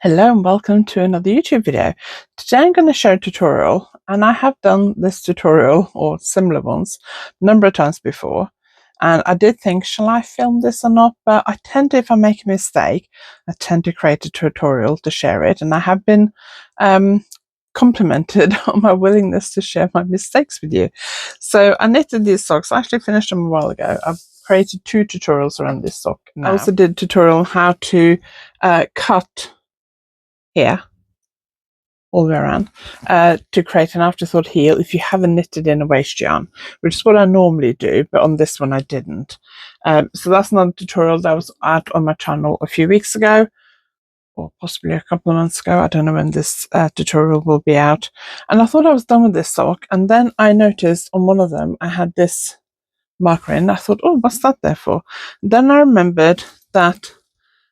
Hello and welcome to another YouTube video. Today I'm going to show a tutorial, and I have done this tutorial or similar ones a number of times before, and I did think, shall I film this or not? But I tend to, if I make a mistake, I tend to create a tutorial to share it, and I have been complimented on my willingness to share my mistakes with you. So I knitted these socks. I actually finished them a while ago. I've created 2 tutorials around this sock now. I also did a tutorial on how to cut here all the way around to create an afterthought heel if you haven't knitted in a waste yarn, which is what I normally do, but on this one I didn't. So that's another tutorial that was out on my channel a few weeks ago, or possibly a couple of months ago. I don't know when this tutorial will be out. And I thought I was done with this sock, and then I noticed on one of them I had this marker in. I thought, oh, what's that there for? And then I remembered that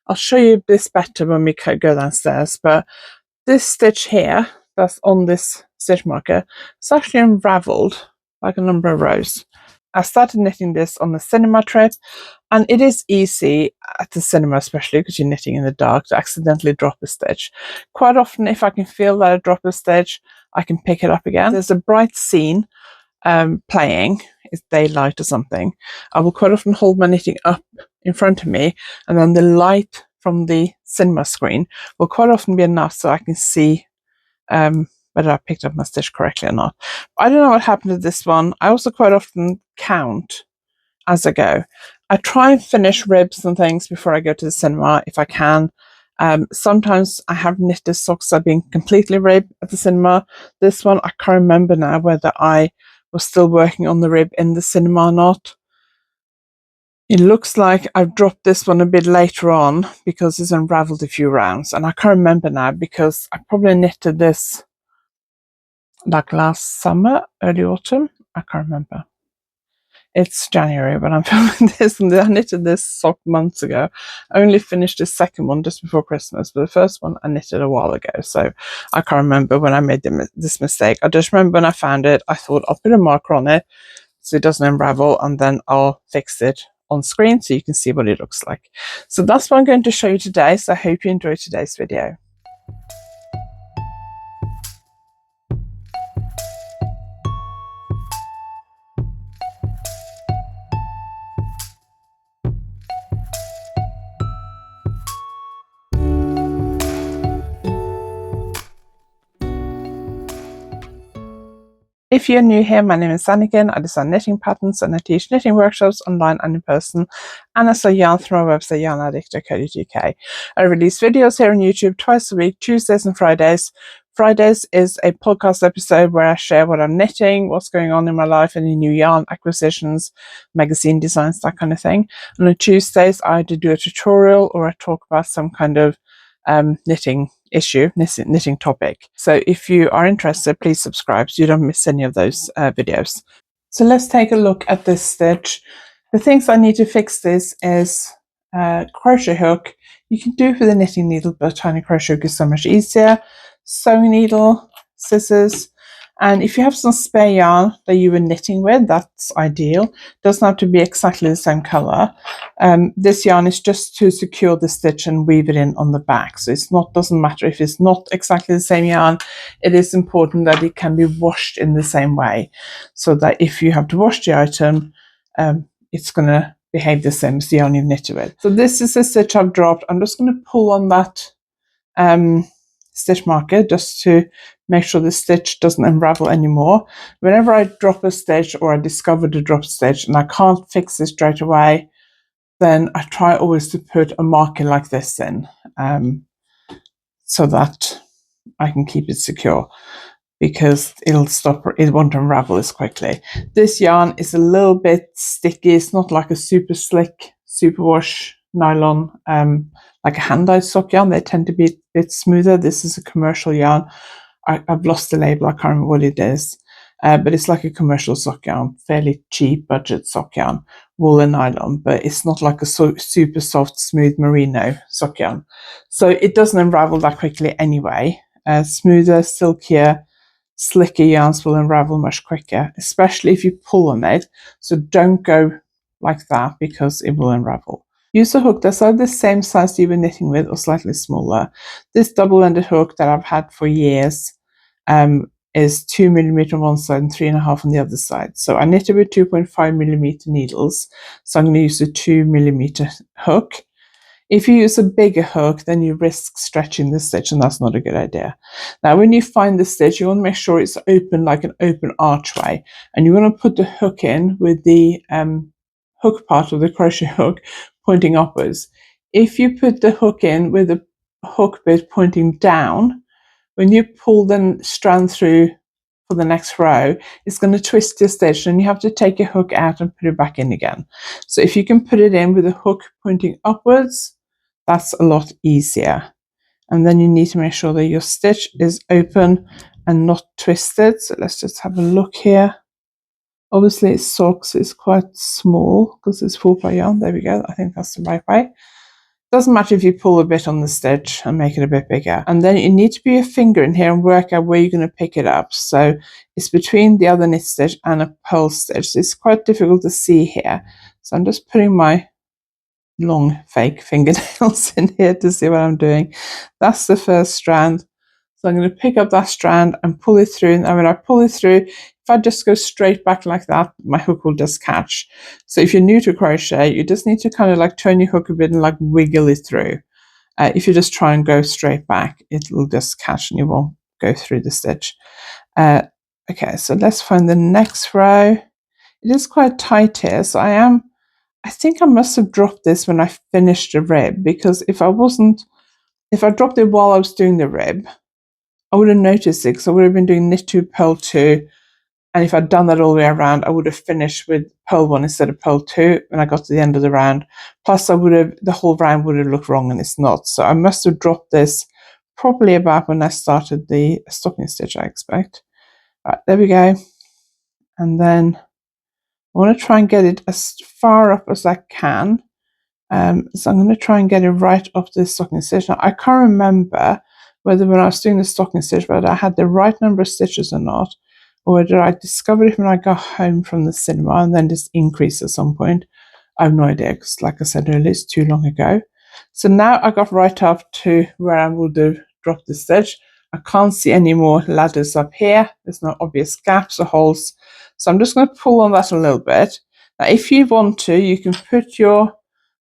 I'll show you this better when we go downstairs, but this stitch here that's on this stitch marker, it's actually unraveled like a number of rows. I started knitting this on the cinema trip, and it is easy at the cinema, especially because you're knitting in the dark, to accidentally drop a stitch. Quite often, if I can feel that I drop a stitch, I can pick it up again. There's a bright scene playing, it's daylight or something. I will quite often hold my knitting up in front of me, and then the light from the cinema screen will quite often be enough so I can see whether I picked up my stitch correctly or not. I don't know what happened to this one. I also quite often count as I go. I try and finish ribs and things before I go to the cinema if I can. Sometimes I have knitted socks that have been completely rib at the cinema. This one, I can't remember now whether I was still working on the rib in the cinema or not. It looks like I've dropped this one a bit later on because it's unraveled a few rounds, and I can't remember now because I probably knitted this like last summer, early autumn. I can't remember. It's January when I'm filming this, and I knitted this sock months ago. I only finished the second one just before Christmas, but the first one I knitted a while ago, so I can't remember when I made this mistake. I just remember when I found it, I thought I'll put a marker on it so it doesn't unravel, and then I'll fix it on screen so you can see what it looks like. So that's what I'm going to show you today, so I hope you enjoyed today's video. If you're new here, my name is Anniken. I design knitting patterns and I teach knitting workshops online and in person, and I sell yarn through my website YarnAddict.co.uk. I release videos here on YouTube twice a week, Tuesdays and Fridays. Fridays is a podcast episode where I share what I'm knitting, what's going on in my life, any new yarn acquisitions, magazine designs, that kind of thing. And on Tuesdays, I either do a tutorial or I talk about some kind of knitting issue, knitting topic. So if you are interested, please subscribe so you don't miss any of those videos. So let's take a look at this stitch. The things I need to fix this is crochet hook. You can do it with a knitting needle, but a tiny crochet hook is so much easier. Sewing needle, scissors, and if you have some spare yarn that you were knitting with, that's ideal. It doesn't have to be exactly the same color. This yarn is just to secure the stitch and weave it in on the back. So it's not, doesn't matter if it's not exactly the same yarn. It is important that it can be washed in the same way, so that if you have to wash the item, it's going to behave the same as the yarn you've knitted with. So this is a stitch I've dropped. I'm just going to pull on that stitch marker just to make sure the stitch doesn't unravel anymore. Whenever I drop a stitch or I discover the drop stitch and I can't fix it straight away, then I try always to put a marker like this in, so that I can keep it secure, because it won't unravel as quickly. This yarn is a little bit sticky. It's not like a super slick superwash nylon, like a hand-dyed sock yarn. They tend to be a bit smoother. This is a commercial yarn. I've lost the label, I can't remember what it is, but it's like a commercial sock yarn, fairly cheap budget sock yarn, wool and nylon, but it's not like a super soft, smooth merino sock yarn. So it doesn't unravel that quickly anyway. Smoother, silkier, slicker yarns will unravel much quicker, especially if you pull on it. So don't go like that because it will unravel. Use a hook that's either the same size you were knitting with or slightly smaller. This double-ended hook that I've had for years is 2mm on one side and 3.5 on the other side. So I knitted with 2.5mm needles, so I'm going to use a 2mm hook. If you use a bigger hook, then you risk stretching the stitch, and that's not a good idea. Now, when you find the stitch, you want to make sure it's open like an open archway, and you want to put the hook in with the hook part of the crochet hook pointing upwards. If you put the hook in with the hook bit pointing down, when you pull the strand through for the next row, it's going to twist your stitch, and you have to take your hook out and put it back in again. So if you can put it in with the hook pointing upwards, that's a lot easier. And then you need to make sure that your stitch is open and not twisted. So let's just have a look here. Obviously its socks is quite small because it's 4x yarn. There we go. I think that's the right way. Doesn't matter if you pull a bit on the stitch and make it a bit bigger. And then you need to put your finger in here and work out where you're going to pick it up. So it's between the other knit stitch and a purl stitch. So it's quite difficult to see here. So I'm just putting my long fake fingernails in here to see what I'm doing. That's the first strand. So I'm going to pick up that strand and pull it through. And when I pull it through, if I just go straight back like that, my hook will just catch. So if you're new to crochet, you just need to kind of like turn your hook a bit and like wiggle it through. If you just try and go straight back, it will just catch and you won't go through the stitch. Okay, so let's find the next row. It is quite tight here, so I think I must have dropped this when I finished the rib, because if I dropped it while I was doing the rib, I would have noticed it, because I would have been doing knit 2, purl 2, and if I'd done that all the way around, I would have finished with purl 1 instead of purl 2 when I got to the end of the round. Plus, the whole round would have looked wrong, and it's not. So I must have dropped this probably about when I started the stocking stitch, I expect. Right, there we go. And then I want to try and get it as far up as I can. So I'm going to try and get it right up to the stocking stitch. Now, I can't remember whether when I was doing the stocking stitch, whether I had the right number of stitches or not, or whether I discovered it when I got home from the cinema and then just increased at some point. I have no idea, because like I said earlier, it's too long ago. So now I got right up to where I will drop the stitch. I can't see any more ladders up here. There's no obvious gaps or holes. So I'm just going to pull on that a little bit. Now, if you want to, you can put your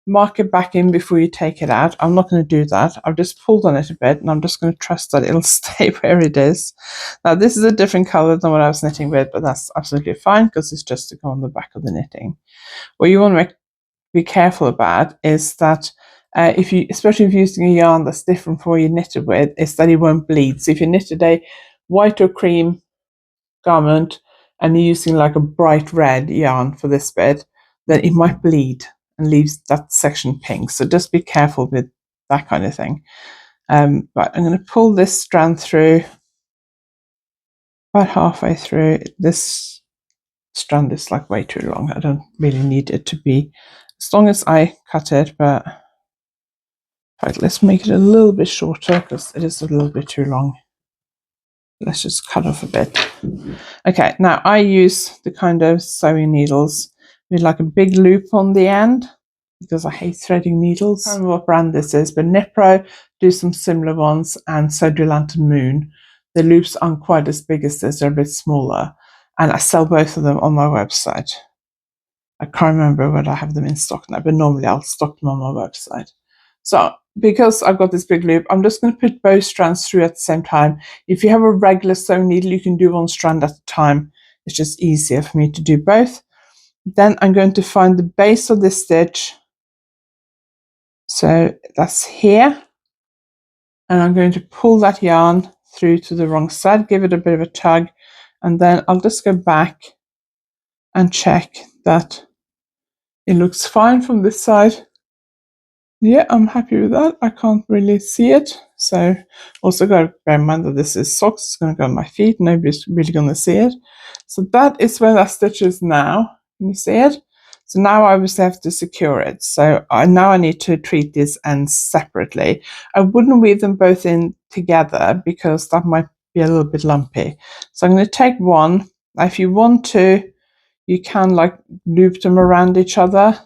mark it back in before you take it out. I'm not going to do that. I've just pulled on it a bit, and I'm just going to trust that it'll stay where it is. Now, this is a different color than what I was knitting with, but that's absolutely fine because it's just to go on the back of the knitting. What you want to be careful about is that especially if you're using a yarn that's different from what you knitted with, is that it won't bleed. So if you knitted a white or cream garment and you're using like a bright red yarn for this bit, then it might bleed and leaves that section pink. So just be careful with that kind of thing. But I'm going to pull this strand through about halfway through. This strand is like way too long. I don't really need it to be as long as I cut it, but right, let's make it a little bit shorter because it is a little bit too long. Let's just cut off a bit. Okay, now I use the kind of sewing needles with like a big loop on the end because I hate threading needles. I don't know what brand this is, but Knitpro do some similar ones, and so do Lantern Moon. The loops aren't quite as big as this, they're a bit smaller, and I sell both of them on my website. I can't remember whether I have them in stock now, but normally I'll stock them on my website. So because I've got this big loop, I'm just going to put both strands through at the same time. If you have a regular sewing needle, you can do one strand at a time. It's just easier for me to do both. Then I'm going to find the base of this stitch. So that's here. And I'm going to pull that yarn through to the wrong side, give it a bit of a tug, and then I'll just go back and check that it looks fine from this side. Yeah, I'm happy with that. I can't really see it. So also got to bear in mind that this is socks. It's going to go on my feet. Nobody's really going to see it. So that is where that stitch is now. Can you see it? So now I obviously have to secure it. So now I need to treat these ends separately. I wouldn't weave them both in together because that might be a little bit lumpy. So I'm going to take one. Now, if you want to, you can like loop them around each other,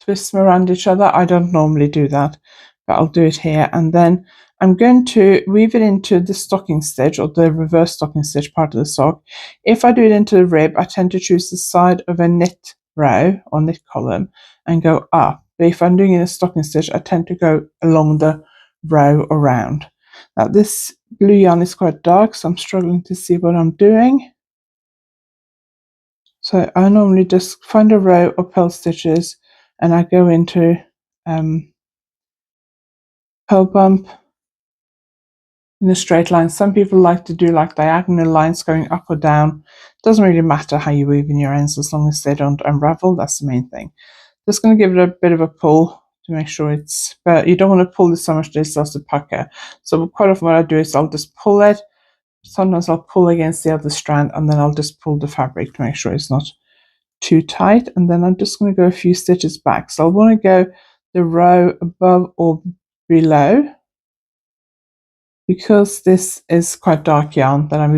twist them around each other. I don't normally do that, but I'll do it here. And then I'm going to weave it into the stocking stitch, or the reverse stocking stitch part of the sock. If I do it into the rib, I tend to choose the side of a knit row or knit column and go up. But if I'm doing it in a stocking stitch, I tend to go along the row around. Now this blue yarn is quite dark, so I'm struggling to see what I'm doing. So I normally just find a row of purl stitches and I go into purl bump in a straight line. Some people like to do like diagonal lines going up or down. Doesn't really matter how you weave in your ends as long as they don't unravel. That's the main thing. Just going to give it a bit of a pull to make sure it's, but you don't want to pull this so much that it starts to pucker. So quite often what I do is I'll just pull it. Sometimes I'll pull against the other strand and then I'll just pull the fabric to make sure it's not too tight. And then I'm just going to go a few stitches back. So I want to go the row above or below. Because this is quite dark yarn that I'm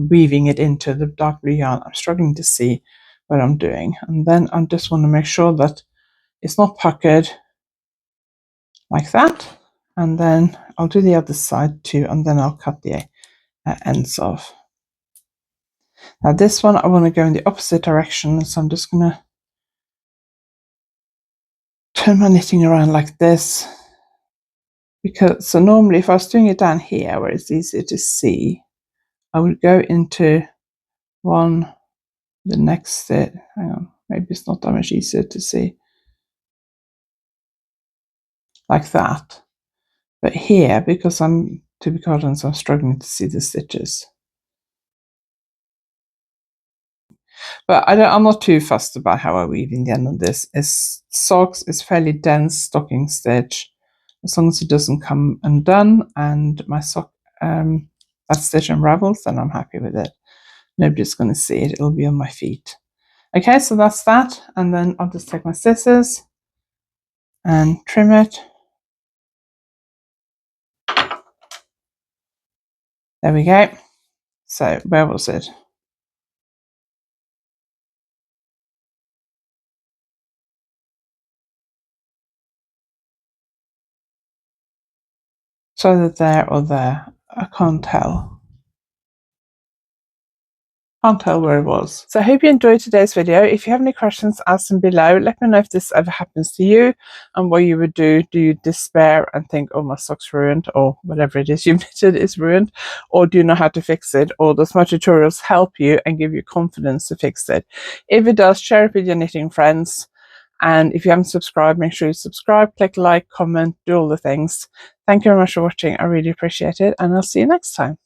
weaving it into the dark blue yarn, I'm struggling to see what I'm doing. And then I just want to make sure that it's not puckered like that. And then I'll do the other side too, and then I'll cut the ends off. Now this one, I want to go in the opposite direction, so I'm just going to turn my knitting around like this. Because so normally if I was doing it down here where it's easier to see, I would go into the next stitch. Hang on, maybe it's not that much easier to see. Like that. But here, because I'm, to be quite honest, I'm struggling to see the stitches. But I'm not too fussed about how I weave in the end of this. Socks is fairly dense stocking stitch. As long as it doesn't come undone and my sock that stitch unravels, then I'm happy with it. Nobody's going to see it. It'll be on my feet. Okay, so that's that. And then I'll just take my scissors and trim it. There we go. So where was it? So either there or there. I can't tell. Can't tell where it was. So I hope you enjoyed today's video. If you have any questions, ask them below. Let me know if this ever happens to you and what you would do. Do you despair and think, oh, my sock's ruined, or whatever it is you've knitted is ruined, or do you know how to fix it, or does my tutorials help you and give you confidence to fix it? If it does, share it with your knitting friends. And if you haven't subscribed, make sure you subscribe, click like, comment, do all the things. Thank you very much for watching. I really appreciate it, and I'll see you next time.